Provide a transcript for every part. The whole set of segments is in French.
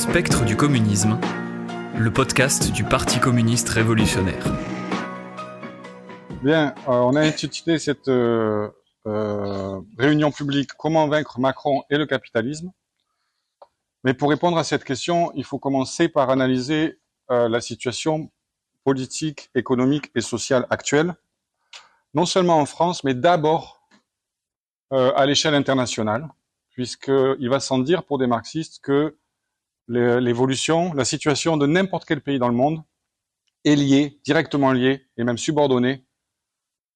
Spectre du communisme, le podcast du Parti communiste révolutionnaire. Bien, on a intitulé cette réunion publique « Comment vaincre Macron et le capitalisme ?» Mais pour répondre à cette question, il faut commencer par analyser la situation politique, économique et sociale actuelle, non seulement en France, mais d'abord à l'échelle internationale, puisqu'il va sans dire pour des marxistes que l'évolution, la situation de n'importe quel pays dans le monde est liée, directement liée, et même subordonnée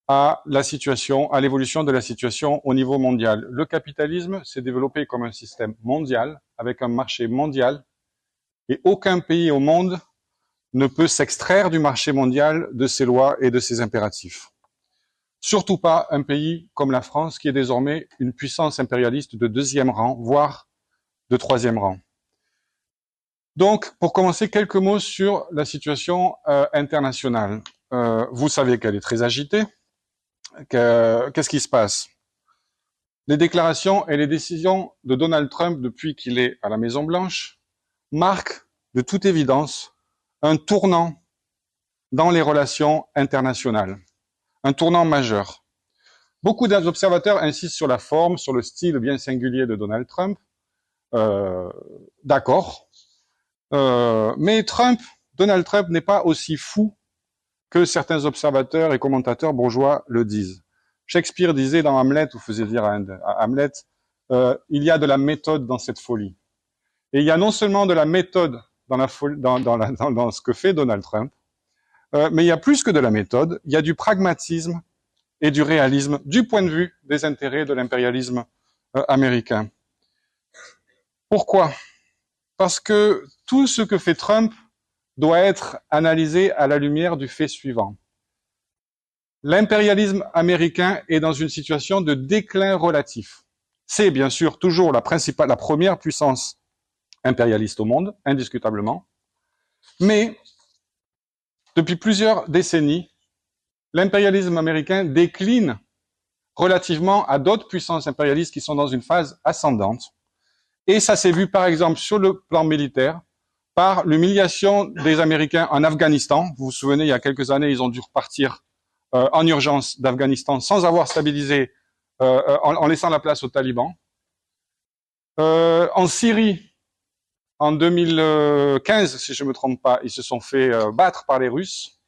à la situation, à l'évolution de la situation au niveau mondial. Le capitalisme s'est développé comme un système mondial, avec un marché mondial, et aucun pays au monde ne peut s'extraire du marché mondial, de ses lois et de ses impératifs. Surtout pas un pays comme la France, qui est désormais une puissance impérialiste de deuxième rang, voire de troisième rang. Donc, pour commencer, quelques mots sur la situation internationale. Vous savez qu'elle est très agitée. Qu'est-ce qui se passe? Les déclarations et les décisions de Donald Trump depuis qu'il est à la Maison-Blanche marquent de toute évidence un tournant dans les relations internationales, un tournant majeur. Beaucoup d'observateurs insistent sur la forme, sur le style bien singulier de Donald Trump. D'accord. Mais Donald Trump n'est pas aussi fou que certains observateurs et commentateurs bourgeois le disent. Shakespeare disait dans Hamlet, ou faisait dire à Hamlet, il y a de la méthode dans cette folie. Et il y a non seulement de la méthode dans ce que fait Donald Trump, mais il y a plus que de la méthode, il y a du pragmatisme et du réalisme du point de vue des intérêts de l'impérialisme américain. Pourquoi? Parce que tout ce que fait Trump doit être analysé à la lumière du fait suivant. L'impérialisme américain est dans une situation de déclin relatif. C'est bien sûr toujours la première puissance impérialiste au monde, indiscutablement. Mais depuis plusieurs décennies, l'impérialisme américain décline relativement à d'autres puissances impérialistes qui sont dans une phase ascendante. Et ça s'est vu par exemple sur le plan militaire, par l'humiliation des Américains en Afghanistan. Vous vous souvenez, il y a quelques années, ils ont dû repartir en urgence d'Afghanistan sans avoir stabilisé, en laissant la place aux talibans. En Syrie, en 2015, si je ne me trompe pas, ils se sont fait battre par les Russes,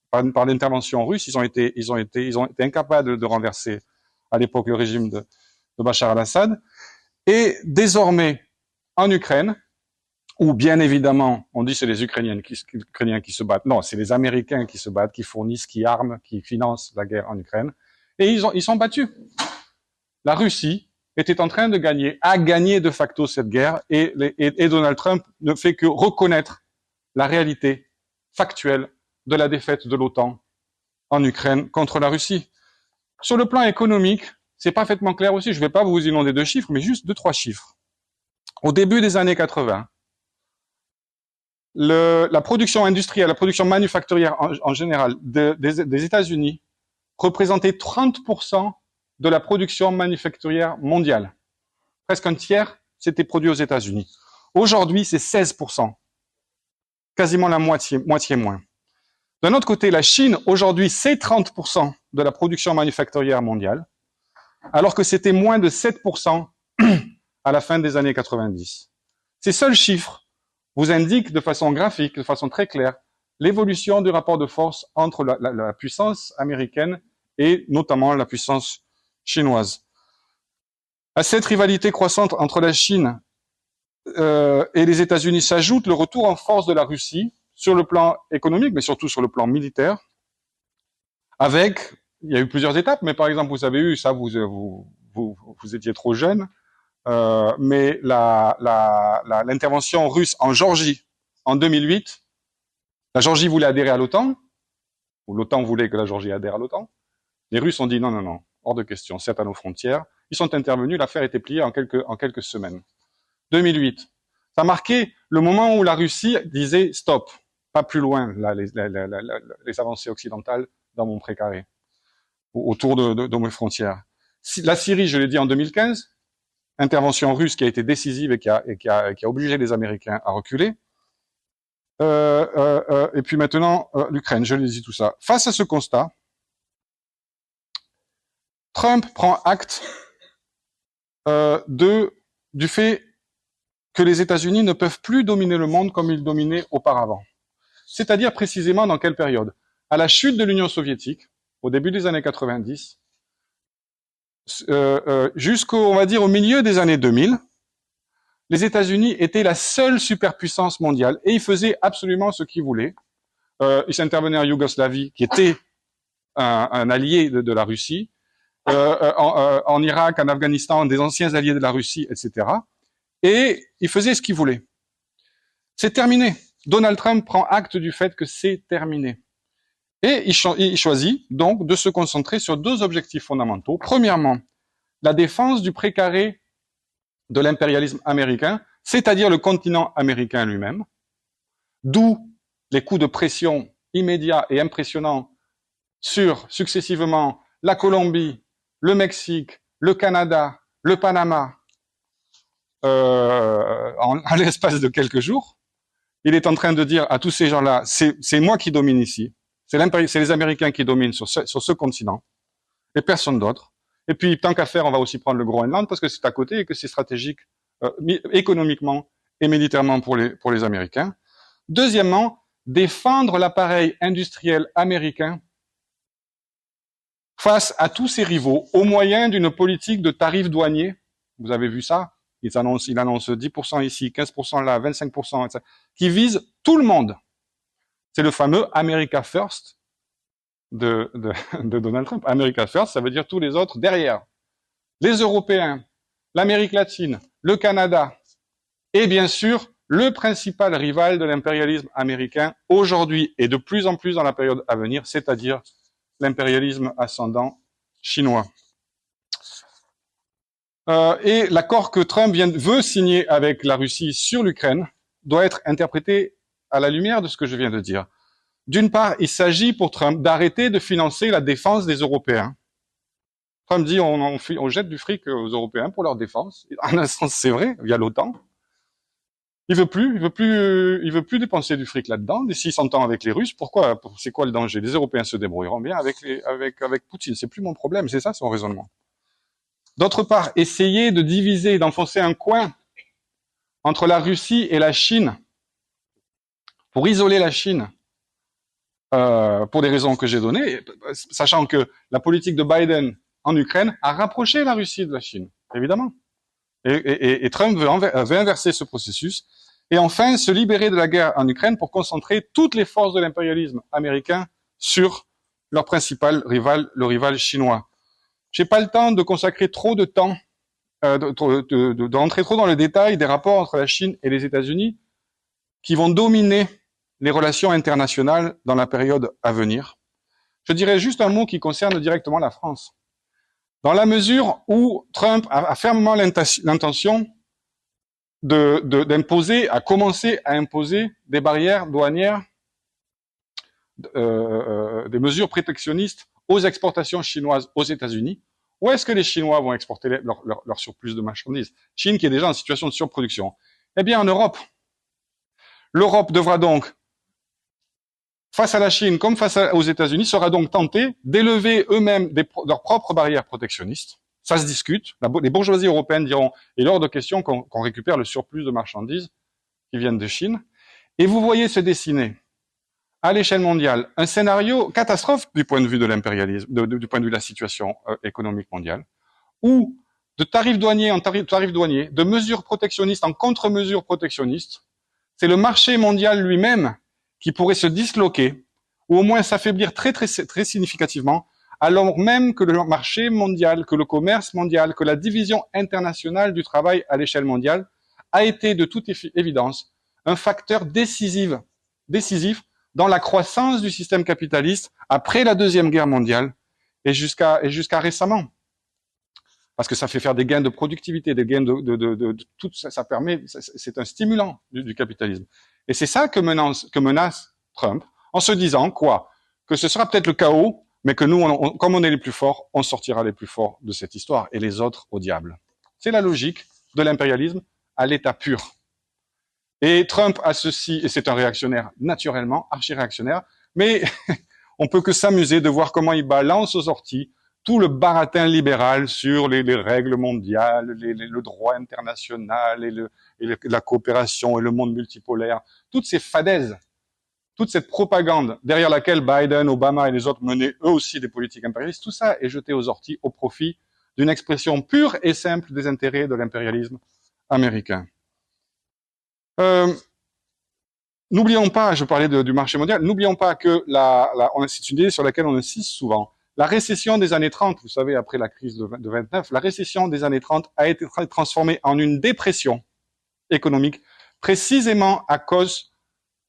par l'intervention russe. Ils ont été incapables de renverser à l'époque le régime de Bachar al-Assad. Et désormais, en Ukraine, où bien évidemment, on dit c'est les Ukrainiens qui se battent. Non, c'est les Américains qui se battent, qui fournissent, qui arment, qui financent la guerre en Ukraine. Et ils sont battus. La Russie était en train de gagner, a gagné de facto cette guerre, et Donald Trump ne fait que reconnaître la réalité factuelle de la défaite de l'OTAN en Ukraine contre la Russie. Sur le plan économique, c'est parfaitement clair aussi. Je ne vais pas vous inonder de chiffres, mais juste 2-3 chiffres. Au début des années 80, la production industrielle, la production manufacturière en général des États-Unis représentait 30% de la production manufacturière mondiale. Presque un tiers, c'était produit aux États-Unis. Aujourd'hui, c'est 16%. Quasiment la moitié moins. D'un autre côté, la Chine, aujourd'hui, c'est 30% de la production manufacturière mondiale, alors que c'était moins de 7% à la fin des années 90. Ces seuls chiffres vous indiquent de façon graphique, de façon très claire, l'évolution du rapport de force entre la puissance américaine et notamment la puissance chinoise. À cette rivalité croissante entre la Chine et les États-Unis s'ajoute le retour en force de la Russie sur le plan économique, mais surtout sur le plan militaire, il y a eu plusieurs étapes, mais par exemple, vous avez eu, ça vous étiez trop jeune, mais l'intervention russe en Géorgie en 2008, la Géorgie voulait adhérer à l'OTAN, ou l'OTAN voulait que la Géorgie adhère à l'OTAN. Les Russes ont dit non, hors de question, c'est à nos frontières. Ils sont intervenus, l'affaire était pliée en quelques semaines. 2008, ça marquait le moment où la Russie disait stop, pas plus loin, là, les avancées occidentales dans mon précaré, autour de mes frontières. La Syrie, je l'ai dit en 2015, intervention russe qui a été décisive et qui a obligé les Américains à reculer. Et puis maintenant, l'Ukraine, je l'ai dit tout ça. Face à ce constat, Trump prend acte du fait que les États-Unis ne peuvent plus dominer le monde comme ils dominaient auparavant. C'est-à-dire précisément dans quelle période? À la chute de l'Union soviétique, au début des années 90, on va dire, au milieu des années 2000, les États-Unis étaient la seule superpuissance mondiale et ils faisaient absolument ce qu'ils voulaient. Ils intervenaient en Yougoslavie, qui était un allié de la Russie, en Irak, en Afghanistan, des anciens alliés de la Russie, etc. Et ils faisaient ce qu'ils voulaient. C'est terminé. Donald Trump prend acte du fait que c'est terminé. Et il choisit donc de se concentrer sur deux objectifs fondamentaux. Premièrement, la défense du précaré de l'impérialisme américain, c'est-à-dire le continent américain lui-même, d'où les coups de pression immédiats et impressionnants sur, successivement, la Colombie, le Mexique, le Canada, le Panama, en l'espace de quelques jours. Il est en train de dire à tous ces gens-là, c'est moi qui domine ici, c'est les Américains qui dominent sur ce continent, et personne d'autre. Et puis, tant qu'à faire, on va aussi prendre le Groenland, parce que c'est à côté et que c'est stratégique économiquement et militairement pour les Américains. Deuxièmement, défendre l'appareil industriel américain face à tous ses rivaux au moyen d'une politique de tarifs douaniers. Vous avez vu ça? Il annonce 10% ici, 15% là, 25%, etc., qui vise tout le monde. C'est le fameux America First de Donald Trump. America First, ça veut dire tous les autres derrière. Les Européens, l'Amérique latine, le Canada, et bien sûr, le principal rival de l'impérialisme américain aujourd'hui et de plus en plus dans la période à venir, c'est-à-dire l'impérialisme ascendant chinois. Et l'accord que Trump veut signer avec la Russie sur l'Ukraine doit être interprété à la lumière de ce que je viens de dire. D'une part, il s'agit pour Trump d'arrêter de financer la défense des Européens. Trump dit on jette du fric aux Européens pour leur défense. En un sens, c'est vrai, via l'OTAN. Il veut plus dépenser du fric là-dedans. Et s'il s'entend avec les Russes, pourquoi? C'est quoi le danger? Les Européens se débrouilleront bien avec Poutine. C'est plus mon problème. C'est ça son raisonnement. D'autre part, essayer de diviser, d'enfoncer un coin entre la Russie et la Chine pour isoler la Chine, pour des raisons que j'ai données, sachant que la politique de Biden en Ukraine a rapproché la Russie de la Chine, évidemment. Et Trump veut inverser ce processus. Et enfin, se libérer de la guerre en Ukraine pour concentrer toutes les forces de l'impérialisme américain sur leur principal rival, le rival chinois. J'ai pas le temps de consacrer trop de temps, d'entrer trop dans le détail des rapports entre la Chine et les États-Unis qui vont dominer les relations internationales dans la période à venir. Je dirais juste un mot qui concerne directement la France. Dans la mesure où Trump a fermement l'intention commencer à imposer des barrières douanières, des mesures protectionnistes aux exportations chinoises aux États-Unis, où est-ce que les Chinois vont exporter leur surplus de marchandises? Chine qui est déjà en situation de surproduction. Eh bien, en Europe. L'Europe devra donc, face à la Chine comme face aux États-Unis, sera donc tentée d'élever eux-mêmes leurs propres barrières protectionnistes. Ça se discute. Les bourgeoisies européennes diront, il est hors de question qu'on récupère le surplus de marchandises qui viennent de Chine. Et vous voyez se dessiner, à l'échelle mondiale, un scénario catastrophe du point de vue de l'impérialisme, du point de vue de la situation économique mondiale, où de tarifs douaniers en tarifs douaniers, de mesures protectionnistes en contre-mesures protectionnistes, c'est le marché mondial lui-même qui pourrait se disloquer, ou au moins s'affaiblir très, très, très significativement, alors même que le marché mondial, que le commerce mondial, que la division internationale du travail à l'échelle mondiale a été de toute évidence un facteur décisif dans la croissance du système capitaliste après la Deuxième Guerre mondiale et jusqu'à récemment. Parce que ça fait faire des gains de productivité, des gains de tout ça permet, c'est un stimulant du capitalisme. Et c'est ça que menace Trump, en se disant quoi? Que ce sera peut-être le chaos, mais que nous, comme on est les plus forts, on sortira les plus forts de cette histoire et les autres au diable. C'est la logique de l'impérialisme à l'État pur. Et Trump a ceci, et c'est un réactionnaire naturellement, archi-réactionnaire, mais on peut que s'amuser de voir comment il balance aux orties tout le baratin libéral sur les règles mondiales, le droit international et la coopération et le monde multipolaire. Toutes ces fadaises, toute cette propagande derrière laquelle Biden, Obama et les autres menaient eux aussi des politiques impérialistes, tout ça est jeté aux orties au profit d'une expression pure et simple des intérêts de l'impérialisme américain. N'oublions pas, je parlais du marché mondial, n'oublions pas que c'est une idée sur laquelle on insiste souvent. La récession des années 30, vous savez, après la crise de 29, la récession des années 30 a été transformée en une dépression économique, précisément à cause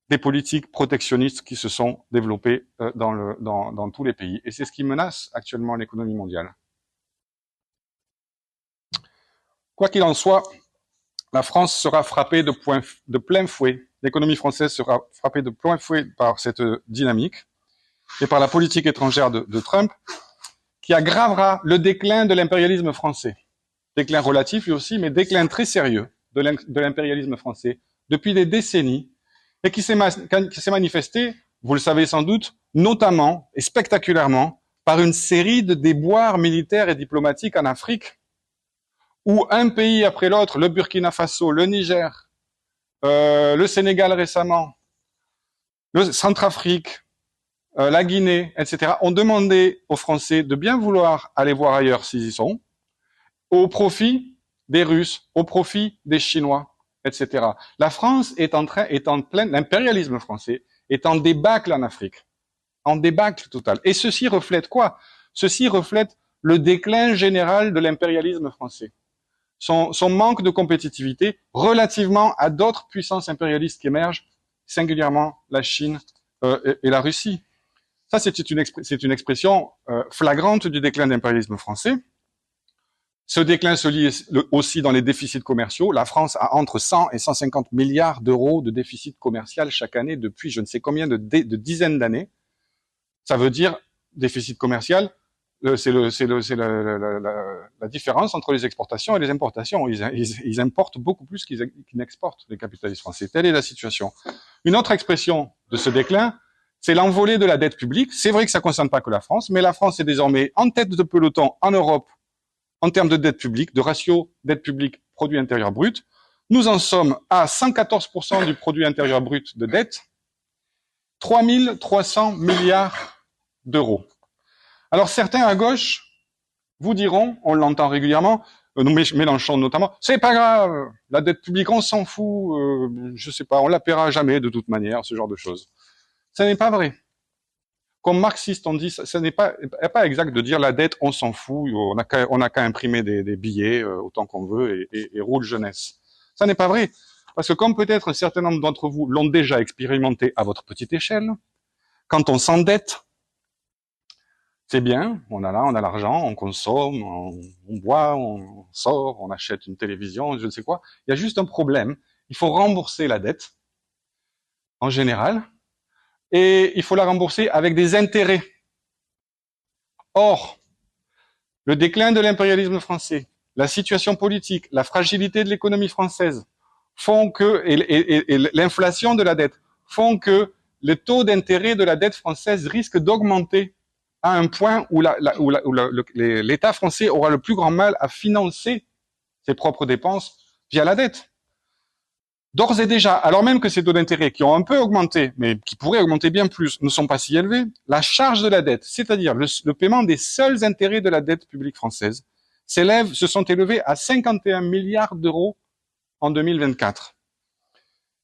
des politiques protectionnistes qui se sont développées dans tous les pays. Et c'est ce qui menace actuellement l'économie mondiale. Quoi qu'il en soit, la France sera frappée de plein fouet. L'économie française sera frappée de plein fouet par cette dynamique et par la politique étrangère de Trump, qui aggravera le déclin de l'impérialisme français. Déclin relatif lui aussi, mais déclin très sérieux de l'impérialisme français depuis des décennies et qui s'est manifesté, vous le savez sans doute, notamment et spectaculairement par une série de déboires militaires et diplomatiques en Afrique, où un pays après l'autre, le Burkina Faso, le Niger, le Sénégal récemment, le Centrafrique, la Guinée, etc., ont demandé aux Français de bien vouloir aller voir ailleurs s'ils y sont, au profit des Russes, au profit des Chinois, etc. La France est en plein, l'impérialisme français est en débâcle en Afrique, en débâcle total. Et ceci reflète quoi? Ceci reflète le déclin général de l'impérialisme français. Son manque de compétitivité relativement à d'autres puissances impérialistes qui émergent, singulièrement la Chine et la Russie. Ça, c'est une expression flagrante du déclin de l'impérialisme français. Ce déclin se lit aussi dans les déficits commerciaux. La France a entre 100 et 150 milliards d'euros de déficit commercial chaque année depuis je ne sais combien de dizaines d'années. Ça veut dire déficit commercial, c'est la différence entre les exportations et les importations. Ils importent beaucoup plus qu'ils n'exportent, les capitalistes français. Telle est la situation. Une autre expression de ce déclin, c'est l'envolée de la dette publique. C'est vrai que ça ne concerne pas que la France, mais la France est désormais en tête de peloton en Europe en termes de dette publique, de ratio dette publique produit intérieur brut. Nous en sommes à 114% du produit intérieur brut de dette, 3 300 milliards d'euros. Alors certains à gauche vous diront, on l'entend régulièrement, Mélenchon notamment, c'est pas grave, la dette publique on s'en fout, je sais pas, on la paiera jamais de toute manière, ce genre de choses. Ce n'est pas vrai. Comme marxiste, on dit, ce n'est pas exact de dire la dette, on s'en fout, on n'a qu'à imprimer des billets autant qu'on veut et roule jeunesse. Ça n'est pas vrai. Parce que comme peut-être un certain nombre d'entre vous l'ont déjà expérimenté à votre petite échelle, quand on s'endette, c'est bien, on a l'argent, on consomme, on boit, on sort, on achète une télévision, je ne sais quoi. Il y a juste un problème. Il faut rembourser la dette, en général, et il faut la rembourser avec des intérêts. Or, le déclin de l'impérialisme français, la situation politique, la fragilité de l'économie française font que, et l'inflation de la dette font que le taux d'intérêt de la dette française risque d'augmenter à un point où l'État français aura le plus grand mal à financer ses propres dépenses via la dette. D'ores et déjà, alors même que ces taux d'intérêt qui ont un peu augmenté, mais qui pourraient augmenter bien plus, ne sont pas si élevés, la charge de la dette, c'est-à-dire le paiement des seuls intérêts de la dette publique française, se sont élevés à 51 milliards d'euros en 2024.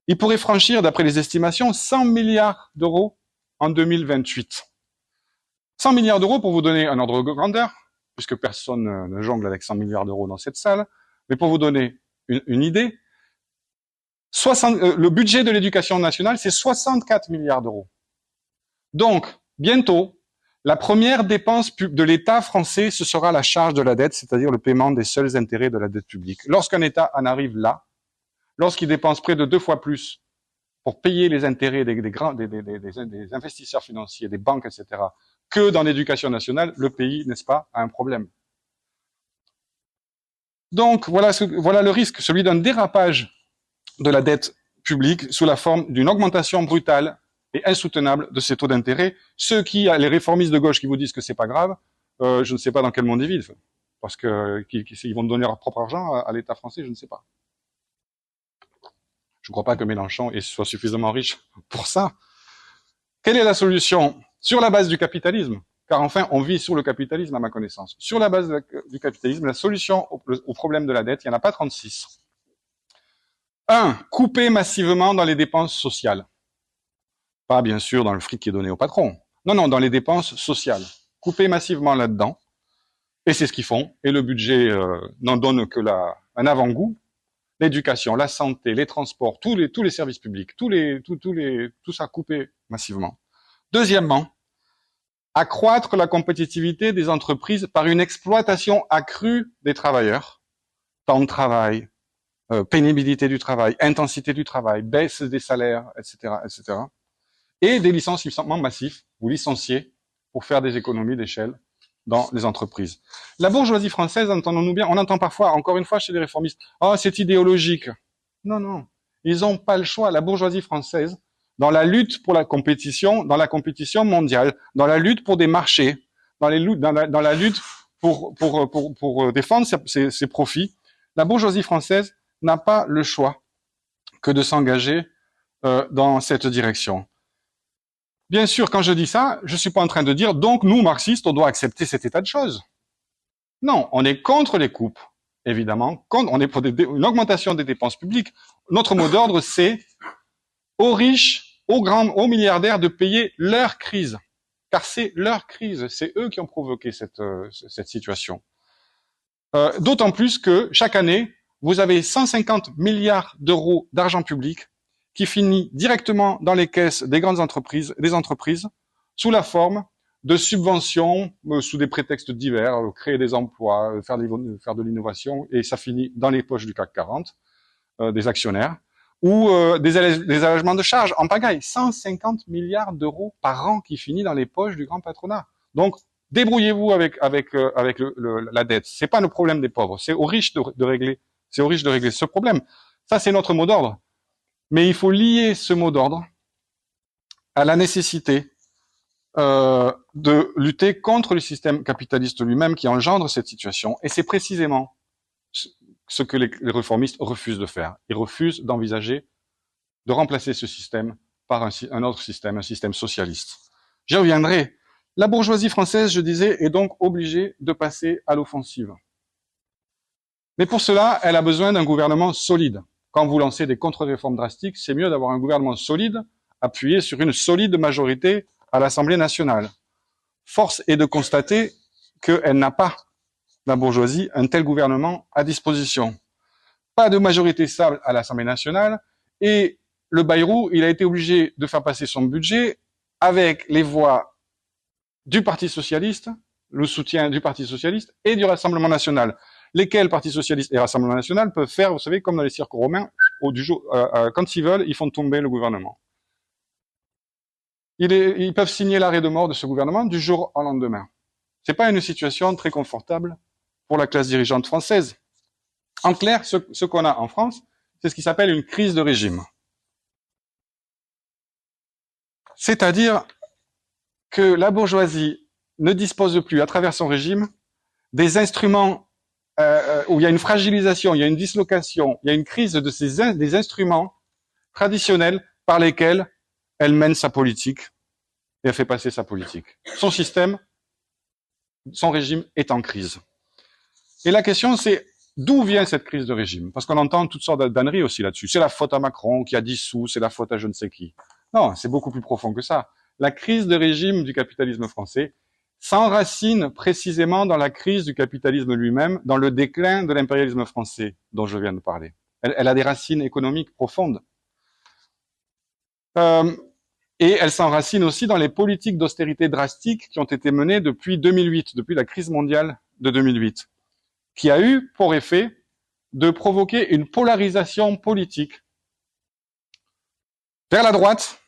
Il pourrait franchir, d'après les estimations, 100 milliards d'euros en 2028. 100 milliards d'euros, pour vous donner un ordre de grandeur, puisque personne ne jongle avec 100 milliards d'euros dans cette salle, mais pour vous donner une idée, le budget de l'éducation nationale, c'est 64 milliards d'euros. Donc, bientôt, la première dépense de l'État français, ce sera la charge de la dette, c'est-à-dire le paiement des seuls intérêts de la dette publique. Lorsqu'un État en arrive là, lorsqu'il dépense près de 2 fois plus pour payer les intérêts des investisseurs financiers, des banques, etc., que dans l'éducation nationale, le pays, n'est-ce pas, a un problème. Donc, voilà le risque, celui d'un dérapage de la dette publique sous la forme d'une augmentation brutale et insoutenable de ces taux d'intérêt. Les réformistes de gauche qui vous disent que c'est pas grave, je ne sais pas dans quel monde ils vivent, parce que ils vont donner leur propre argent à l'État français, je ne sais pas. Je ne crois pas que Mélenchon soit suffisamment riche pour ça. Quelle est la solution? Sur la base du capitalisme, car enfin, on vit sur le capitalisme à ma connaissance. Sur la base du capitalisme, la solution au problème de la dette, il n'y en a pas 36. 1. Couper massivement dans les dépenses sociales. Pas bien sûr dans le fric qui est donné au patron. Non, dans les dépenses sociales. Couper massivement là-dedans. Et c'est ce qu'ils font. Et le budget n'en donne que un avant-goût. L'éducation, la santé, les transports, tous les services publics, tout ça coupé massivement. Deuxièmement, accroître la compétitivité des entreprises par une exploitation accrue des travailleurs. Temps de travail, pénibilité du travail, intensité du travail, baisse des salaires, etc., etc. Et des licenciements massifs. Vous licenciez pour faire des économies d'échelle dans les entreprises. La bourgeoisie française, entendons-nous bien, on entend parfois, encore une fois chez les réformistes, « Oh, c'est idéologique ». Non. Ils n'ont pas le choix. La bourgeoisie française, dans la lutte pour la compétition, dans la compétition mondiale, dans la lutte pour des marchés, dans la lutte pour défendre ses profits, la bourgeoisie française n'a pas le choix que de s'engager dans cette direction. Bien sûr, quand je dis ça, je suis pas en train de dire, donc nous, marxistes, on doit accepter cet état de choses. Non, on est contre les coupes, évidemment. On est pour une augmentation des dépenses publiques. Notre mot d'ordre, c'est aux riches, aux milliardaires de payer leur crise. Car c'est leur crise, c'est eux qui ont provoqué cette situation. D'autant plus que chaque année, vous avez 150 milliards d'euros d'argent public qui finit directement dans les caisses des grandes entreprises, sous la forme de subventions, sous des prétextes divers, créer des emplois, faire de l'innovation, et ça finit dans les poches du CAC 40, des actionnaires, ou des allégements de charges en pagaille. 150 milliards d'euros par an qui finit dans les poches du grand patronat. Donc, débrouillez-vous avec la dette. C'est pas le problème des pauvres. C'est aux riches de régler ce problème. Ça, c'est notre mot d'ordre. Mais il faut lier ce mot d'ordre à la nécessité de lutter contre le système capitaliste lui-même qui engendre cette situation. Et c'est précisément ce que les réformistes refusent de faire. Ils refusent d'envisager de remplacer ce système par un autre système, un système socialiste. J'y reviendrai. La bourgeoisie française, je disais, est donc obligée de passer à l'offensive. Mais pour cela, elle a besoin d'un gouvernement solide. Quand vous lancez des contre-réformes drastiques, c'est mieux d'avoir un gouvernement solide, appuyé sur une solide majorité à l'Assemblée nationale. Force est de constater qu'elle n'a pas, la bourgeoisie, un tel gouvernement à disposition. Pas de majorité stable à l'Assemblée nationale, et le Bayrou, il a été obligé de faire passer son budget avec les voix du Parti socialiste, le soutien du Parti socialiste et du Rassemblement national. Lesquels Parti socialiste et Rassemblement national peuvent faire, vous savez, comme dans les cirques romains, quand ils veulent, ils font tomber le gouvernement. Ils peuvent signer l'arrêt de mort de ce gouvernement du jour au lendemain. C'est pas une situation très confortable pour la classe dirigeante française. En clair, ce qu'on a en France, c'est ce qui s'appelle une crise de régime. C'est-à-dire que la bourgeoisie ne dispose plus, à travers son régime, des instruments où il y a une fragilisation, il y a une dislocation, il y a une crise des instruments traditionnels par lesquels elle mène sa politique et elle fait passer sa politique. Son système, son régime est en crise. Et la question, c'est d'où vient cette crise de régime? Parce qu'on entend toutes sortes d'âneries aussi là-dessus. C'est la faute à Macron qui a dissous, c'est la faute à je ne sais qui. Non, c'est beaucoup plus profond que ça. La crise de régime du capitalisme français s'enracine précisément dans la crise du capitalisme lui-même, dans le déclin de l'impérialisme français dont je viens de parler. Elle a des racines économiques profondes. Et elle s'enracine aussi dans les politiques d'austérité drastiques qui ont été menées depuis 2008, depuis la crise mondiale de 2008, qui a eu pour effet de provoquer une polarisation politique vers la droite,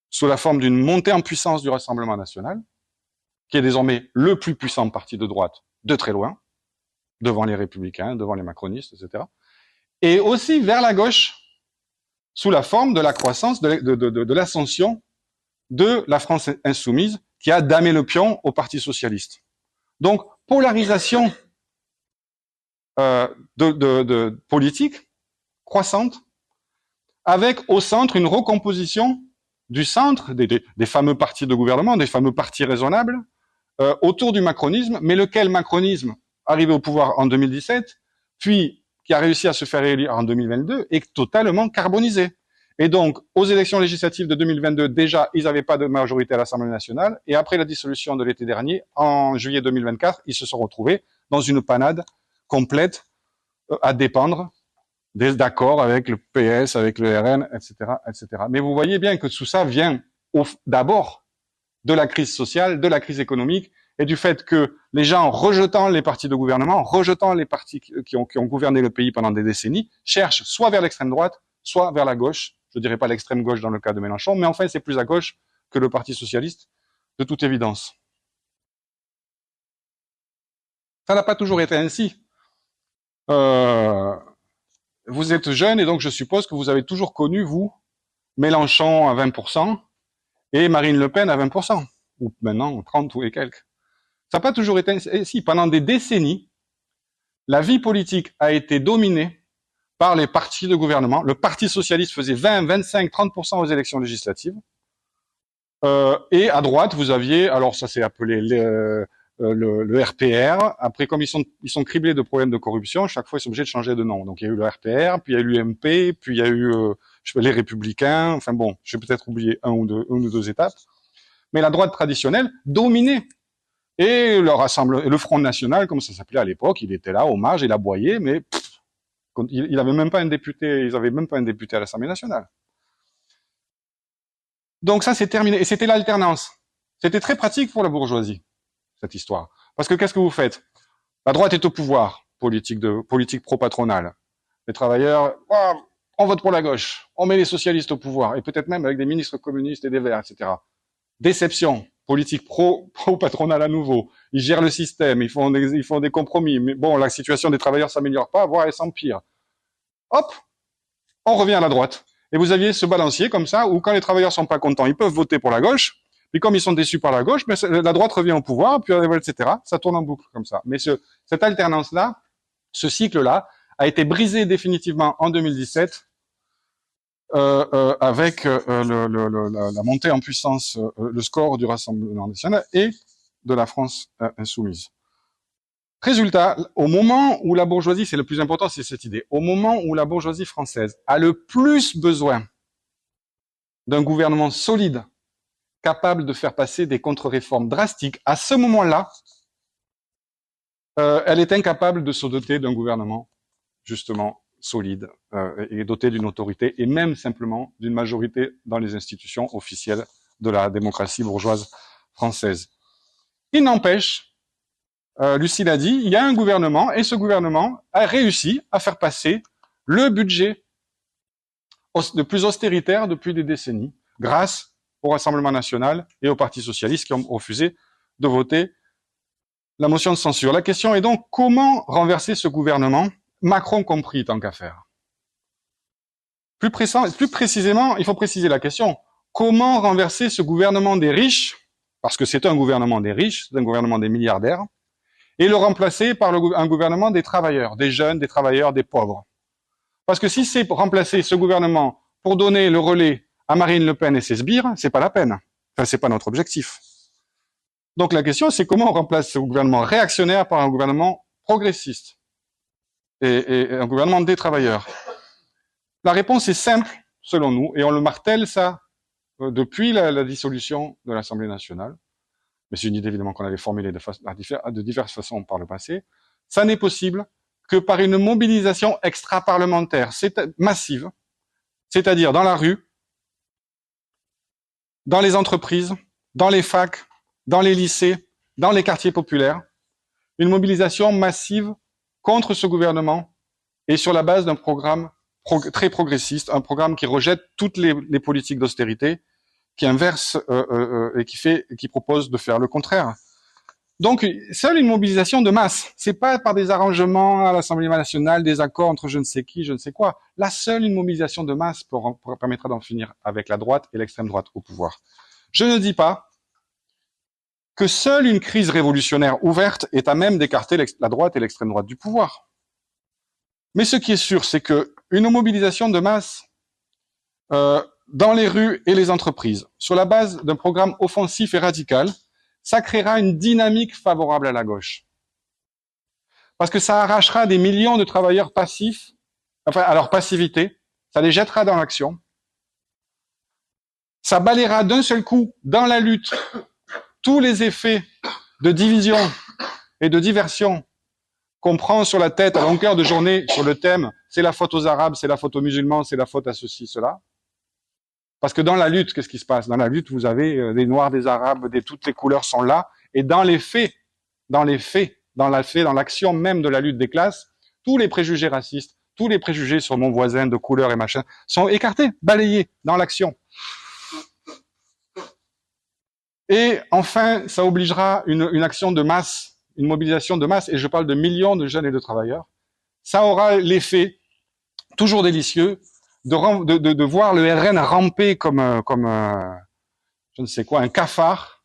sous la forme d'une montée en puissance du Rassemblement national, qui est désormais le plus puissant parti de droite de très loin, devant les républicains, devant les macronistes, etc. Et aussi vers la gauche, sous la forme de la croissance, de l'ascension de la France insoumise, qui a damé le pion au Parti socialiste. Donc, polarisation politique croissante, avec au centre une recomposition du centre, des fameux partis de gouvernement, des fameux partis raisonnables, autour du macronisme, mais lequel macronisme, arrivé au pouvoir en 2017, puis qui a réussi à se faire élire en 2022, est totalement carbonisé. Et donc, aux élections législatives de 2022, déjà, ils n'avaient pas de majorité à l'Assemblée nationale, et après la dissolution de l'été dernier, en juillet 2024, ils se sont retrouvés dans une panade complète à dépendre d'accords avec le PS, avec le RN, etc., etc. Mais vous voyez bien que tout ça vient d'abord de la crise sociale, de la crise économique, et du fait que les gens, rejetant les partis de gouvernement, rejetant les partis qui ont gouverné le pays pendant des décennies, cherchent soit vers l'extrême droite, soit vers la gauche. Je dirais pas l'extrême gauche dans le cas de Mélenchon, mais enfin, c'est plus à gauche que le Parti socialiste, de toute évidence. Ça n'a pas toujours été ainsi. Vous êtes jeune et donc je suppose que vous avez toujours connu, vous, Mélenchon à 20% et Marine Le Pen à 20%, ou maintenant 30 ou et quelques. Ça n'a pas toujours été ainsi. Pendant des décennies, la vie politique a été dominée par les partis de gouvernement. Le Parti socialiste faisait 20, 25, 30% aux élections législatives. Et à droite, vous aviez, alors ça s'est appelé le RPR. Après, comme ils sont criblés de problèmes de corruption, chaque fois ils sont obligés de changer de nom. Donc il y a eu le RPR, puis il y a eu l'UMP, puis il y a eu les Républicains. Enfin bon, j'ai peut-être oublié une ou deux étapes. Mais la droite traditionnelle dominait. Et le Front National, comme ça s'appelait à l'époque, il était là, aux marges, il aboyait, mais il avait même pas un député, ils avaient même pas un député à l'Assemblée nationale. Donc ça, c'est terminé. Et c'était l'alternance. C'était très pratique pour la bourgeoisie, cette histoire. Parce que qu'est-ce que vous faites? La droite est au pouvoir, politique pro-patronale. Les travailleurs, on vote pour la gauche. On met les socialistes au pouvoir. Et peut-être même avec des ministres communistes et des Verts, etc. Déception. Politique pro-patronale à nouveau. Ils gèrent le système, ils font des compromis. Mais bon, la situation des travailleurs s'améliore pas, voire elle s'empire. Hop, on revient à la droite. Et vous aviez ce balancier comme ça, où quand les travailleurs sont pas contents, ils peuvent voter pour la gauche. Puis comme ils sont déçus par la gauche, mais la droite revient au pouvoir, puis etc. Ça tourne en boucle comme ça. Mais cette alternance-là, ce cycle-là, a été brisé définitivement en 2017 avec la montée en puissance, le score du Rassemblement national et de la France insoumise. Résultat, au moment où la bourgeoisie, c'est le plus important, c'est cette idée, au moment où la bourgeoisie française a le plus besoin d'un gouvernement solide, capable de faire passer des contre-réformes drastiques, à ce moment-là, elle est incapable de se doter d'un gouvernement, justement, solide et doté d'une autorité et même simplement d'une majorité dans les institutions officielles de la démocratie bourgeoise française. Il n'empêche, Lucie l'a dit, il y a un gouvernement et ce gouvernement a réussi à faire passer le budget le plus austéritaire depuis des décennies grâce au Rassemblement national et au Parti socialiste qui ont refusé de voter la motion de censure. La question est donc comment renverser ce gouvernement, Macron compris, tant qu'à faire. Plus précisément, il faut préciser la question. Comment renverser ce gouvernement des riches, parce que c'est un gouvernement des riches, c'est un gouvernement des milliardaires, et le remplacer par un gouvernement des travailleurs, des jeunes, des travailleurs, des pauvres. Parce que si c'est remplacer ce gouvernement pour donner le relais à Marine Le Pen et ses sbires, c'est pas la peine. Enfin, c'est pas notre objectif. Donc la question, c'est comment on remplace ce gouvernement réactionnaire par un gouvernement progressiste et un gouvernement des travailleurs. La réponse est simple, selon nous, et on le martèle ça depuis la dissolution de l'Assemblée nationale. Mais c'est une idée évidemment qu'on avait formulée de diverses façons par le passé. Ça n'est possible que par une mobilisation extra-parlementaire massive, c'est-à-dire dans la rue, dans les entreprises, dans les facs, dans les lycées, dans les quartiers populaires, une mobilisation massive contre ce gouvernement et sur la base d'un programme très progressiste, un programme qui rejette toutes les politiques d'austérité, qui inverse et qui propose de faire le contraire. Donc, seule une mobilisation de masse. C'est pas par des arrangements à l'Assemblée nationale, des accords entre je ne sais qui, je ne sais quoi. Là, seule une mobilisation de masse permettra d'en finir avec la droite et l'extrême droite au pouvoir. Je ne dis pas que seule une crise révolutionnaire ouverte est à même d'écarter la droite et l'extrême droite du pouvoir. Mais ce qui est sûr, c'est que une mobilisation de masse dans les rues et les entreprises, sur la base d'un programme offensif et radical, ça créera une dynamique favorable à la gauche. Parce que ça arrachera des millions de travailleurs passifs, enfin, à leur passivité, ça les jettera dans l'action, ça balayera d'un seul coup, dans la lutte, tous les effets de division et de diversion qu'on prend sur la tête à longueur de journée sur le thème « c'est la faute aux Arabes, c'est la faute aux musulmans, c'est la faute à ceci, cela ». Parce que dans la lutte, qu'est-ce qui se passe? Dans la lutte, vous avez des Noirs, des Arabes, toutes les couleurs sont là. Et dans l'action même de la lutte des classes, tous les préjugés racistes, tous les préjugés sur mon voisin de couleur et machin, sont écartés, balayés dans l'action. Et enfin, ça obligera une action de masse, une mobilisation de masse, et je parle de millions de jeunes et de travailleurs. Ça aura l'effet, toujours délicieux, de voir le RN ramper comme je ne sais quoi, un cafard,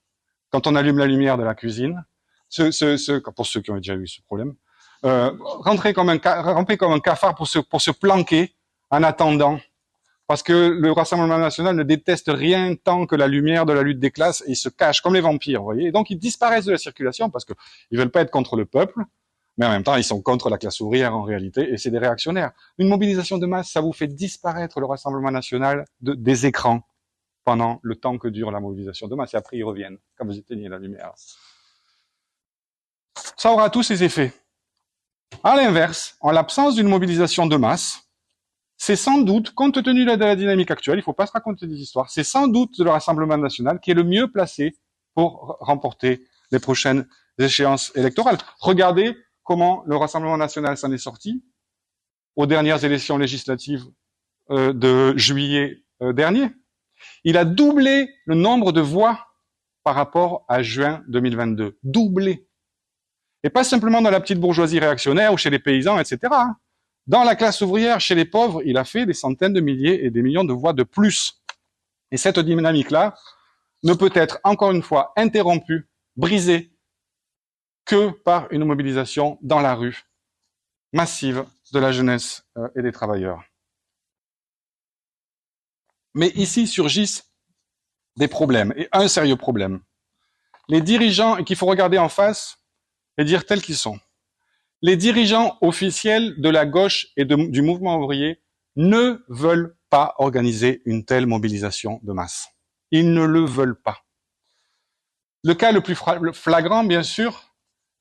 quand on allume la lumière de la cuisine. Pour ceux qui ont déjà eu ce problème. Ramper comme un cafard pour se planquer en attendant. Parce que le Rassemblement national ne déteste rien tant que la lumière de la lutte des classes et ils se cachent comme les vampires, vous voyez. Et donc ils disparaissent de la circulation parce que ils veulent pas être contre le peuple, mais en même temps, ils sont contre la classe ouvrière en réalité, et c'est des réactionnaires. Une mobilisation de masse, ça vous fait disparaître le Rassemblement national des écrans pendant le temps que dure la mobilisation de masse, et après ils reviennent, quand vous éteignez la lumière. Ça aura tous ces effets. À l'inverse, en l'absence d'une mobilisation de masse, c'est sans doute, compte tenu de la dynamique actuelle, il ne faut pas se raconter des histoires, c'est sans doute le Rassemblement national qui est le mieux placé pour remporter les prochaines échéances électorales. Regardez comment le Rassemblement national s'en est sorti aux dernières élections législatives de juillet dernier. Il a doublé le nombre de voix par rapport à juin 2022. Doublé. Et pas simplement dans la petite bourgeoisie réactionnaire ou chez les paysans, etc. Dans la classe ouvrière, chez les pauvres, il a fait des centaines de milliers et des millions de voix de plus. Et cette dynamique-là ne peut être, encore une fois, interrompue, brisée, que par une mobilisation dans la rue, massive de la jeunesse et des travailleurs. Mais ici surgissent des problèmes, et un sérieux problème. Les dirigeants, et qu'il faut regarder en face et dire tels qu'ils sont, les dirigeants officiels de la gauche et du mouvement ouvrier ne veulent pas organiser une telle mobilisation de masse. Ils ne le veulent pas. Le cas le plus flagrant, bien sûr,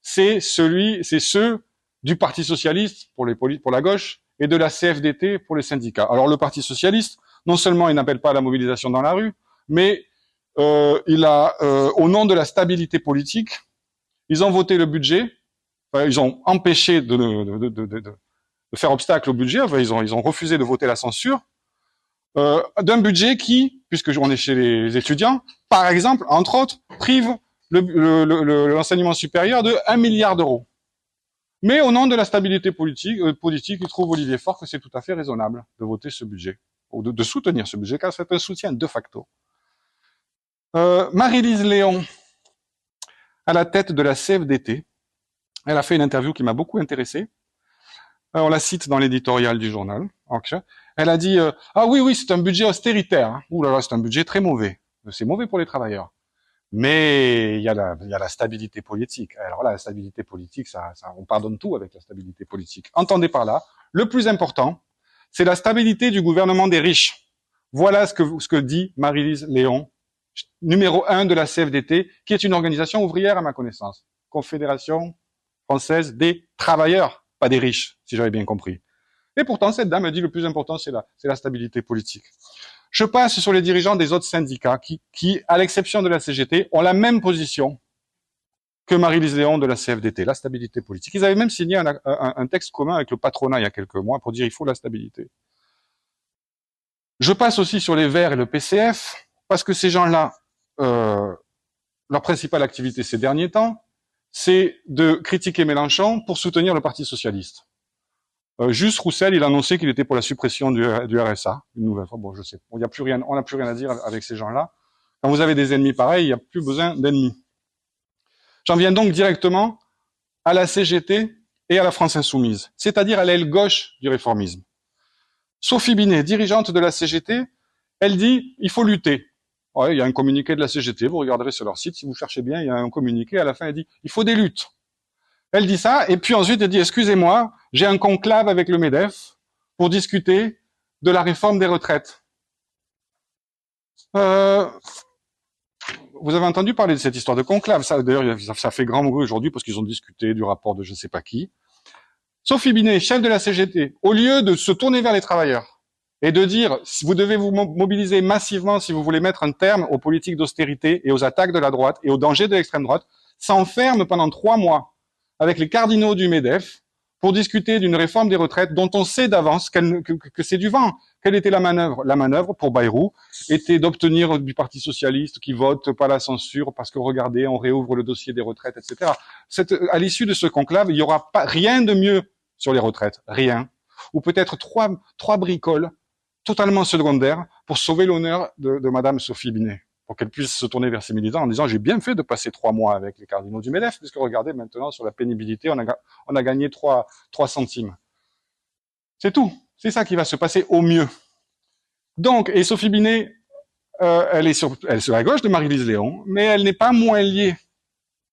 c'est ceux du Parti socialiste pour la gauche et de la CFDT pour les syndicats. Alors le Parti socialiste, non seulement il n'appelle pas à la mobilisation dans la rue, mais il a, au nom de la stabilité politique, ils ont voté le budget, enfin, ils ont empêché de faire obstacle au budget, enfin, ils ont refusé de voter la censure, d'un budget qui, puisque on est chez les étudiants, par exemple, entre autres, prive l'enseignement supérieur de 1 milliard d'euros. Mais au nom de la stabilité politique, il trouve Olivier Faure que c'est tout à fait raisonnable de voter ce budget, ou de soutenir ce budget, car c'est un soutien de facto. Marie-Lise Léon, à la tête de la CFDT, elle a fait une interview qui m'a beaucoup intéressé. On la cite dans l'éditorial du journal. Elle a dit ah oui, c'est un budget austéritaire. Hein. Ouh là là, c'est un budget très mauvais. C'est mauvais pour les travailleurs. Mais il y a la stabilité politique. Alors là, la stabilité politique, on pardonne tout avec la stabilité politique. Entendez par là, le plus important, c'est la stabilité du gouvernement des riches. Voilà ce que dit Marie-Lise Léon, numéro 1 de la CFDT, qui est une organisation ouvrière à ma connaissance. Confédération française des travailleurs, pas des riches, si j'avais bien compris. Et pourtant, cette dame a dit le plus important, c'est la stabilité politique. Je passe sur les dirigeants des autres syndicats qui, à l'exception de la CGT, ont la même position que Marie-Lise Léon de la CFDT, la stabilité politique. Ils avaient même signé un texte commun avec le patronat il y a quelques mois pour dire il faut la stabilité. Je passe aussi sur les Verts et le PCF, parce que ces gens-là, leur principale activité ces derniers temps, c'est de critiquer Mélenchon pour soutenir le Parti socialiste. Juste Roussel, il a annoncé qu'il était pour la suppression du RSA. Une nouvelle fois, bon, je sais. Bon, on n'a plus rien à dire avec ces gens-là. Quand vous avez des ennemis pareils, il n'y a plus besoin d'ennemis. J'en viens donc directement à la CGT et à la France Insoumise, c'est-à-dire à l'aile gauche du réformisme. Sophie Binet, dirigeante de la CGT, elle dit, il faut lutter. Ouais, il y a un communiqué de la CGT, vous regarderez sur leur site, si vous cherchez bien, il y a un communiqué, à la fin, elle dit, il faut des luttes. Elle dit ça, et puis ensuite, elle dit, excusez-moi, j'ai un conclave avec le MEDEF pour discuter de la réforme des retraites. Vous avez entendu parler de cette histoire de conclave. Ça, d'ailleurs, ça fait grand bruit aujourd'hui parce qu'ils ont discuté du rapport de je ne sais pas qui. Sophie Binet, chef de la CGT, au lieu de se tourner vers les travailleurs et de dire vous devez vous mobiliser massivement si vous voulez mettre un terme aux politiques d'austérité et aux attaques de la droite et aux dangers de l'extrême droite, s'enferme pendant 3 mois avec les cardinaux du MEDEF pour discuter d'une réforme des retraites dont on sait d'avance que c'est du vent. Quelle était la manœuvre? La manœuvre, pour Bayrou, était d'obtenir du Parti socialiste qui vote pas la censure parce que regardez, on réouvre le dossier des retraites, etc. À l'issue de ce conclave, il n'y aura pas rien de mieux sur les retraites. Rien. Ou peut-être trois bricoles totalement secondaires pour sauver l'honneur de Madame Sophie Binet, pour qu'elle puisse se tourner vers ses militants en disant j'ai bien fait de passer 3 mois avec les cardinaux du MEDEF, puisque regardez maintenant sur la pénibilité, on a gagné 3 centimes. C'est tout. C'est ça qui va se passer au mieux. Donc, et Sophie Binet, elle est sur la gauche de Marie-Lise Léon, mais elle n'est pas moins liée,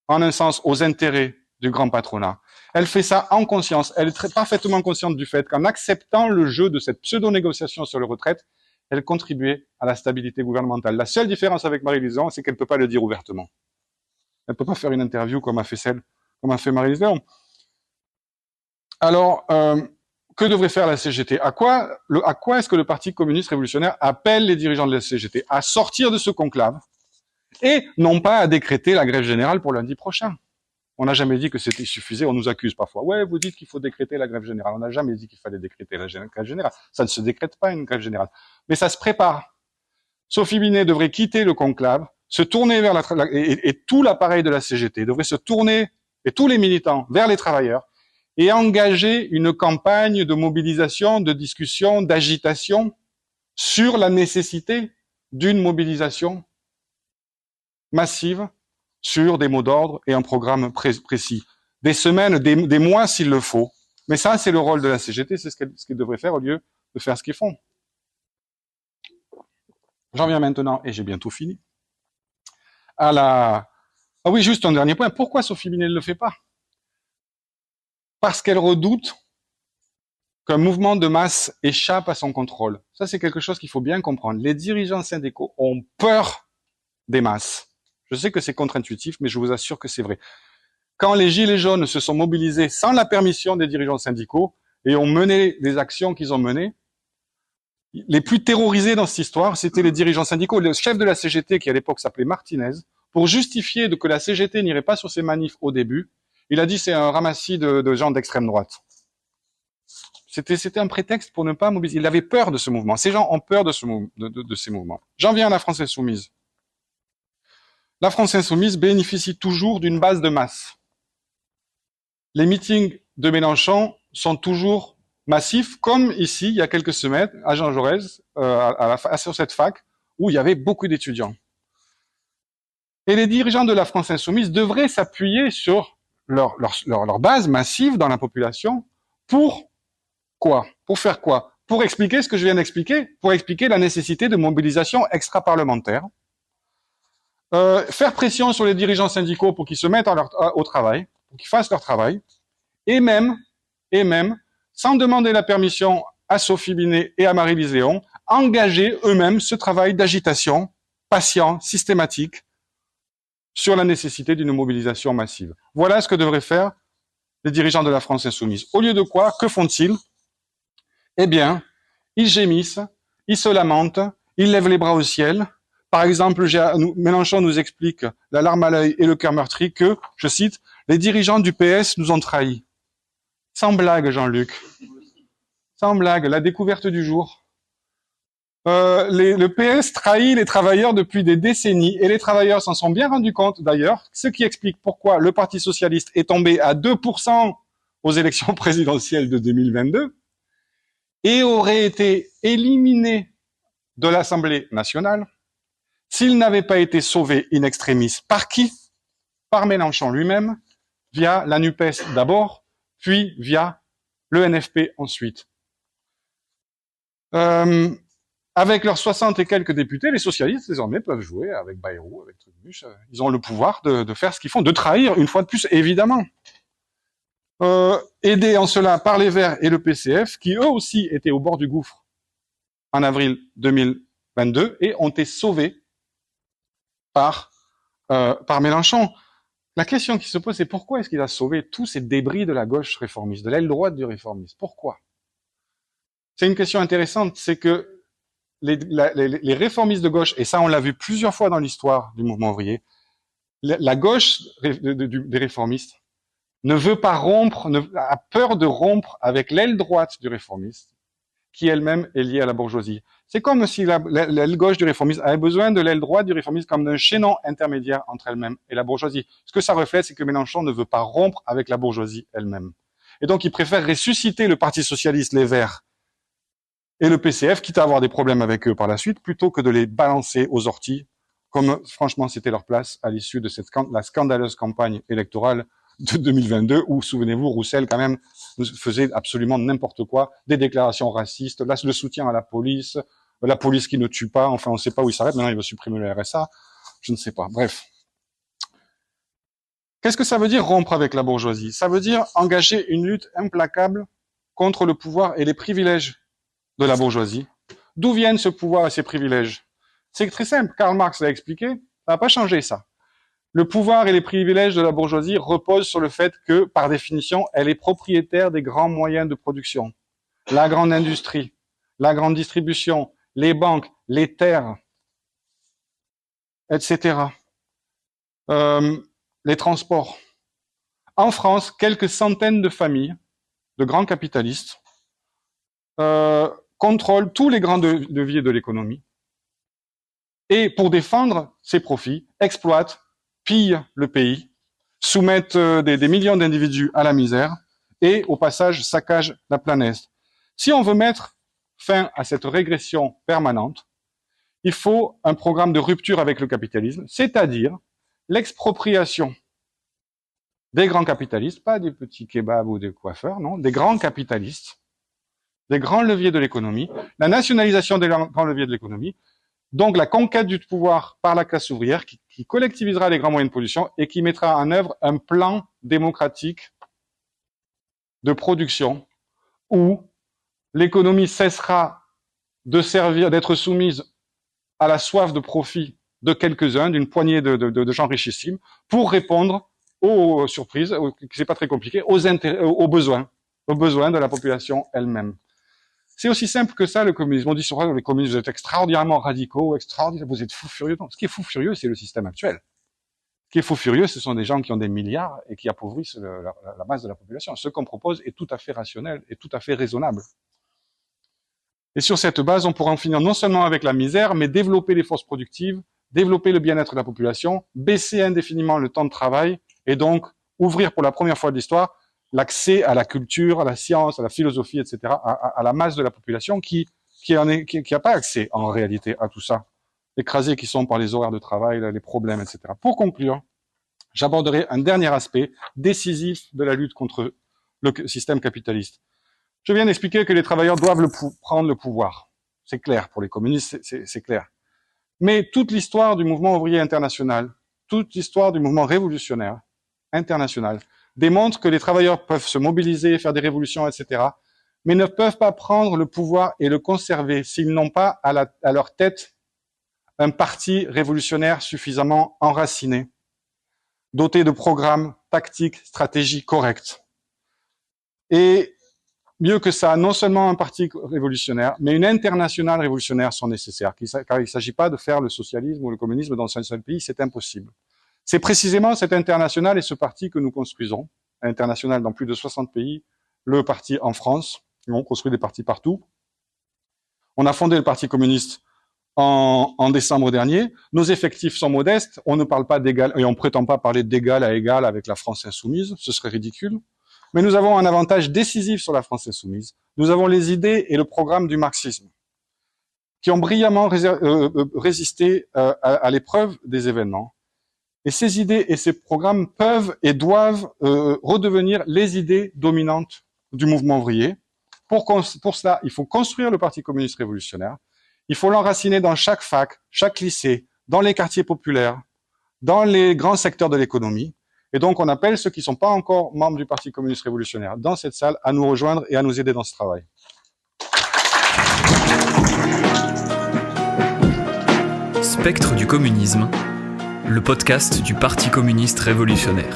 en un sens, aux intérêts du grand patronat. Elle fait ça en conscience. Elle est parfaitement consciente du fait qu'en acceptant le jeu de cette pseudo-négociation sur les retraites, elle contribuait à la stabilité gouvernementale. La seule différence avec Marie-Lise Léon, c'est qu'elle ne peut pas le dire ouvertement. Elle ne peut pas faire une interview comme a fait Marie-Lise Léon. Alors, que devrait faire la CGT? À quoi est-ce que le Parti communiste révolutionnaire appelle les dirigeants de la CGT? À sortir de ce conclave et non pas à décréter la grève générale pour lundi prochain. On n'a jamais dit que c'était suffisait, on nous accuse parfois. Ouais, vous dites qu'il faut décréter la grève générale. On n'a jamais dit qu'il fallait décréter la grève générale. Ça ne se décrète pas une grève générale. Mais ça se prépare. Sophie Binet devrait quitter le conclave, se tourner vers et tout l'appareil de la CGT devrait se tourner, et tous les militants, vers les travailleurs, et engager une campagne de mobilisation, de discussion, d'agitation sur la nécessité d'une mobilisation massive sur des mots d'ordre et un programme précis. Des semaines, des mois s'il le faut. Mais ça, c'est le rôle de la CGT, c'est ce qu'elle devrait faire au lieu de faire ce qu'ils font. J'en viens maintenant, et j'ai bientôt fini, Ah oui, juste un dernier point. Pourquoi Sophie Binet ne le fait pas? Parce qu'elle redoute qu'un mouvement de masse échappe à son contrôle. Ça, c'est quelque chose qu'il faut bien comprendre. Les dirigeants syndicaux ont peur des masses. Je sais que c'est contre-intuitif, mais je vous assure que c'est vrai. Quand les Gilets jaunes se sont mobilisés sans la permission des dirigeants syndicaux et ont mené les actions qu'ils ont menées, les plus terrorisés dans cette histoire, c'était les dirigeants syndicaux. Le chef de la CGT, qui à l'époque s'appelait Martinez, pour justifier que la CGT n'irait pas sur ces manifs au début, il a dit c'est un ramassis de gens d'extrême droite. C'était un prétexte pour ne pas mobiliser. Il avait peur de ce mouvement. Ces gens ont peur de ces mouvements. J'en viens à la France Insoumise. La France Insoumise bénéficie toujours d'une base de masse. Les meetings de Mélenchon sont toujours massifs, comme ici, il y a quelques semaines, à Jean Jaurès, sur cette fac, où il y avait beaucoup d'étudiants. Et les dirigeants de la France Insoumise devraient s'appuyer sur leur base massive dans la population pour quoi? Pour faire quoi? Pour expliquer ce que je viens d'expliquer, pour expliquer la nécessité de mobilisation extra-parlementaire, faire pression sur les dirigeants syndicaux pour qu'ils se mettent au travail, pour qu'ils fassent leur travail, et même, sans demander la permission à Sophie Binet et à Marie-Lise Léon, engager eux-mêmes ce travail d'agitation patient, systématique, sur la nécessité d'une mobilisation massive. Voilà ce que devraient faire les dirigeants de la France Insoumise. Au lieu de quoi, que font-ils? Eh bien, ils gémissent, ils se lamentent, ils lèvent les bras au ciel. Par exemple, Mélenchon nous explique, la larme à l'œil et le cœur meurtri, que, je cite, « les dirigeants du PS nous ont trahis ». Sans blague, Jean-Luc. Sans blague, la découverte du jour. Le PS trahit les travailleurs depuis des décennies et les travailleurs s'en sont bien rendus compte d'ailleurs, ce qui explique pourquoi le Parti socialiste est tombé à 2% aux élections présidentielles de 2022 et aurait été éliminé de l'Assemblée nationale s'il n'avait pas été sauvé in extremis. Par qui? Par Mélenchon lui-même, via la NUPES d'abord, puis via le NFP ensuite. Avec leurs 60 et quelques députés, les socialistes désormais peuvent jouer avec Bayrou, avec Trudebuche. Ils ont le pouvoir de faire ce qu'ils font, de trahir une fois de plus, évidemment. Aidés en cela par les Verts et le PCF, qui eux aussi étaient au bord du gouffre en avril 2022 et ont été sauvés par Mélenchon. La question qui se pose, c'est pourquoi est-ce qu'il a sauvé tous ces débris de la gauche réformiste, de l'aile droite du réformisme? Pourquoi? C'est une question intéressante, c'est que les réformistes de gauche, et ça on l'a vu plusieurs fois dans l'histoire du mouvement ouvrier, la gauche des réformistes ne veut pas rompre, a peur de rompre avec l'aile droite du réformiste, qui elle-même est liée à la bourgeoisie. C'est comme si l'aile gauche du réformisme avait besoin de l'aile droite du réformisme comme d'un chaînon intermédiaire entre elle-même et la bourgeoisie. Ce que ça reflète, c'est que Mélenchon ne veut pas rompre avec la bourgeoisie elle-même. Et donc il préfère ressusciter le Parti socialiste, les Verts, et le PCF, quitte à avoir des problèmes avec eux par la suite, plutôt que de les balancer aux orties, comme franchement c'était leur place à l'issue de la scandaleuse campagne électorale de 2022, où, souvenez-vous, Roussel, quand même, faisait absolument n'importe quoi, des déclarations racistes, là, le soutien à la police qui ne tue pas, enfin, on ne sait pas où il s'arrête, maintenant il veut supprimer le RSA, je ne sais pas, bref. Qu'est-ce que ça veut dire rompre avec la bourgeoisie? Ça veut dire engager une lutte implacable contre le pouvoir et les privilèges de la bourgeoisie. D'où viennent ce pouvoir et ces privilèges? C'est très simple, Karl Marx l'a expliqué, ça n'a pas changé ça. Le pouvoir et les privilèges de la bourgeoisie reposent sur le fait que, par définition, elle est propriétaire des grands moyens de production. La grande industrie, la grande distribution, les banques, les terres, etc. Les transports. En France, quelques centaines de familles de grands capitalistes contrôlent tous les grands leviers de l'économie et, pour défendre ses profits, exploitent, pillent le pays, soumettent des millions d'individus à la misère et, au passage, saccagent la planète. Si on veut mettre fin à cette régression permanente, il faut un programme de rupture avec le capitalisme, c'est-à-dire l'expropriation des grands capitalistes, pas des petits kebabs ou des coiffeurs, non, des grands capitalistes, des grands leviers de l'économie, la nationalisation des grands leviers de l'économie, donc la conquête du pouvoir par la classe ouvrière qui collectivisera les grands moyens de production et qui mettra en œuvre un plan démocratique de production où l'économie cessera de servir, d'être soumise à la soif de profit de quelques-uns, d'une poignée de gens richissimes, pour répondre aux surprises, c'est pas très compliqué, aux besoins de la population elle-même. C'est aussi simple que ça, le communisme. On dit souvent que les communistes, vous êtes extraordinairement radicaux, vous êtes fous furieux. Non, ce qui est fou furieux, c'est le système actuel. Ce qui est fou furieux, ce sont des gens qui ont des milliards et qui appauvrissent la masse de la population. Ce qu'on propose est tout à fait rationnel et tout à fait raisonnable. Et sur cette base, on pourra en finir non seulement avec la misère, mais développer les forces productives, développer le bien-être de la population, baisser indéfiniment le temps de travail et donc ouvrir pour la première fois de l'histoire l'accès à la culture, à la science, à la philosophie, etc., à la masse de la population qui a pas accès en réalité à tout ça, écrasés qui sont par les horaires de travail, les problèmes, etc. Pour conclure, j'aborderai un dernier aspect décisif de la lutte contre le système capitaliste. Je viens d'expliquer que les travailleurs doivent prendre le pouvoir. C'est clair pour les communistes, c'est clair. Mais toute l'histoire du mouvement ouvrier international, toute l'histoire du mouvement révolutionnaire international, démontre que les travailleurs peuvent se mobiliser, faire des révolutions, etc., mais ne peuvent pas prendre le pouvoir et le conserver s'ils n'ont pas à leur tête un parti révolutionnaire suffisamment enraciné, doté de programmes, tactiques, stratégies correctes. Et mieux que ça, non seulement un parti révolutionnaire, mais une internationale révolutionnaire sont nécessaires, car il ne s'agit pas de faire le socialisme ou le communisme dans un seul pays, c'est impossible. C'est précisément cette internationale et ce parti que nous construisons, international dans plus de 60 pays, le parti en France, on construit des partis partout. On a fondé le Parti communiste en décembre dernier. Nos effectifs sont modestes. On ne parle pas d'égal et on prétend pas parler d'égal à égal avec la France insoumise. Ce serait ridicule. Mais nous avons un avantage décisif sur la France insoumise. Nous avons les idées et le programme du marxisme qui ont brillamment résisté à l'épreuve des événements. Et ces idées et ces programmes peuvent et doivent redevenir les idées dominantes du mouvement ouvrier. Pour cela, il faut construire le Parti communiste révolutionnaire. Il faut l'enraciner dans chaque fac, chaque lycée, dans les quartiers populaires, dans les grands secteurs de l'économie. Et donc, on appelle ceux qui ne sont pas encore membres du Parti communiste révolutionnaire dans cette salle à nous rejoindre et à nous aider dans ce travail. Spectre du communisme, le podcast du Parti communiste révolutionnaire.